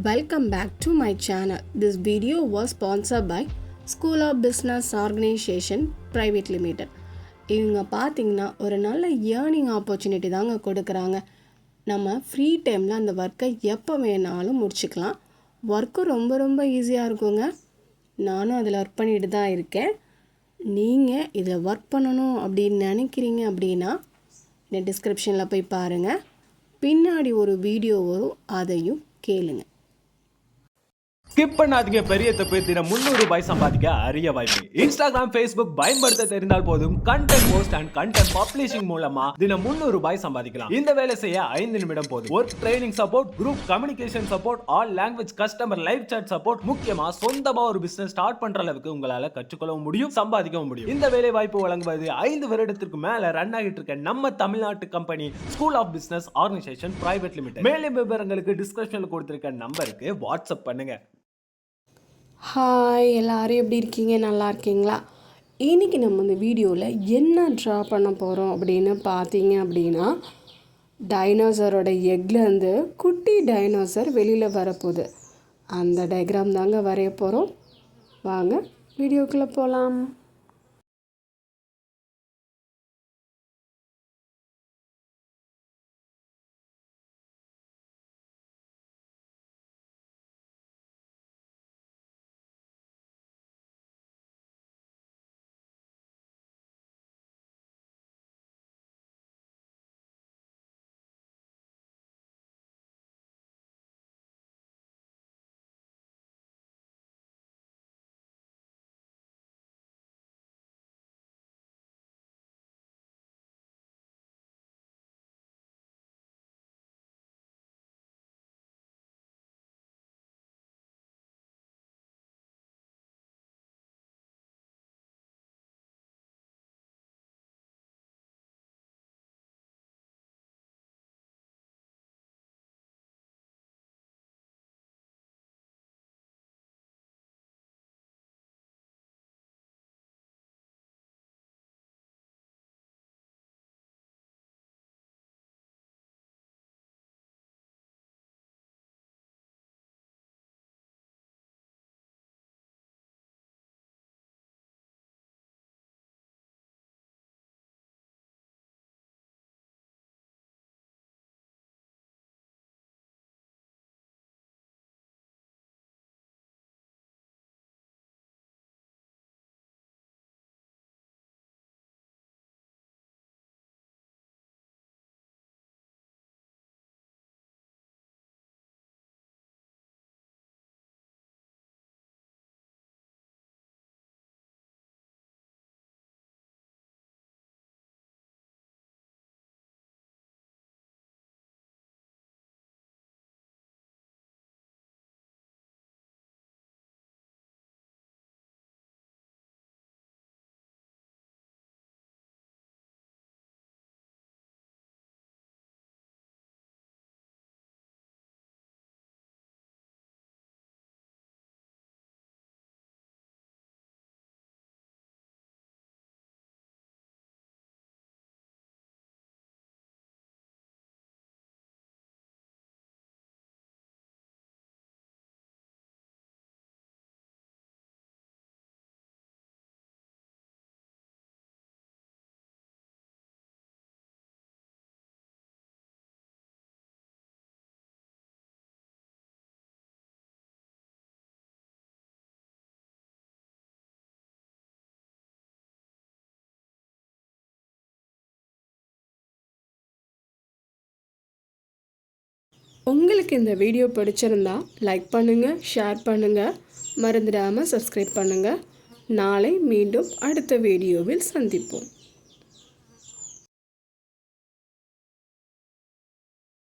Welcome back to my channel. This video was sponsored by School of Business Organization Private Limited. இவங்க பார்த்தீங்கன்னா ஒரு நல்ல earning opportunity தாங்க கொடுக்குறாங்க. நம்ம ஃப்ரீ டைமில் அந்த ஒர்க்கை எப்போ வேணாலும் முடிச்சுக்கலாம். ஒர்க்கும் ரொம்ப ஈஸியாக இருக்குங்க. நானும் அதில் ஒர்க் பண்ணிட்டு தான் இருக்கேன். நீங்கள் இதில் ஒர்க் பண்ணணும் அப்படின்னு நினைக்கிறீங்க அப்படின்னா இந்த டிஸ்கிரிப்ஷனில் போய் பாருங்கள். பின்னாடி ஒரு வீடியோ வரும், அதையும் கேளுங்க. ஸ்கிப் பண்ணாதீங்க. பெரிய தப்பு. தினம் 300 ரூபாய் சம்பாதிக்க அரிய வாய்ப்பு. இன்ஸ்டாகிராம், ஃபேஸ்புக் பயன்படுத்த தெரிந்தால் போதும் content post and content publishing மூலமா தினம் 300 ரூபாய் சம்பாதிக்கலாம். இந்த வேலை செய்ய 5 நிமிடம் போதும். Work training support, group communication support, all language customer live chat support, முக்கியமா சொந்தமா ஒரு பிசினஸ் ஸ்டார்ட் பண்ற அளவுக்கு உங்களால கற்றுக்கொள்ளவும் முடியும், சம்பாதிக்கவும் முடியும். இந்த வேலை வாய்ப்பு வழங்குவது 5 வருடத்திற்கு மேல ரன் ஆகிட்டு இருக்க நம்ம தமிழ்நாட்டு company school of business organization private limited. மேலும் விவரங்களுக்கு டிஸ்கிரிப்ஷன்ல கொடுத்திருக்க நம்பருக்கு வாட்ஸ்அப் பண்ணுங்க. ஹாய், எல்லோரும் எப்படி இருக்கீங்க? நல்லா இருக்கீங்களா? இன்றைக்கி நம்ம இந்த வீடியோவில் என்ன ட்ரா பண்ண போகிறோம் அப்படின்னு பார்த்தீங்க அப்படின்னா, டைனோசரோட எக்லேருந்து குட்டி டைனோசர் வெளியில் வரப்போகுது. அந்த டயக்ராம் தாங்க வரைய போகிறோம். வாங்க வீடியோக்குள்ளே போகலாம். உங்களுக்கு இந்த வீடியோ பிடிச்சிருந்தா லைக் பண்ணுங்கள், ஷேர் பண்ணுங்கள், மறந்துடாமல் சப்ஸ்கிரைப் பண்ணுங்கள். நாளை மீண்டும் அடுத்த வீடியோவில் சந்திப்போம்.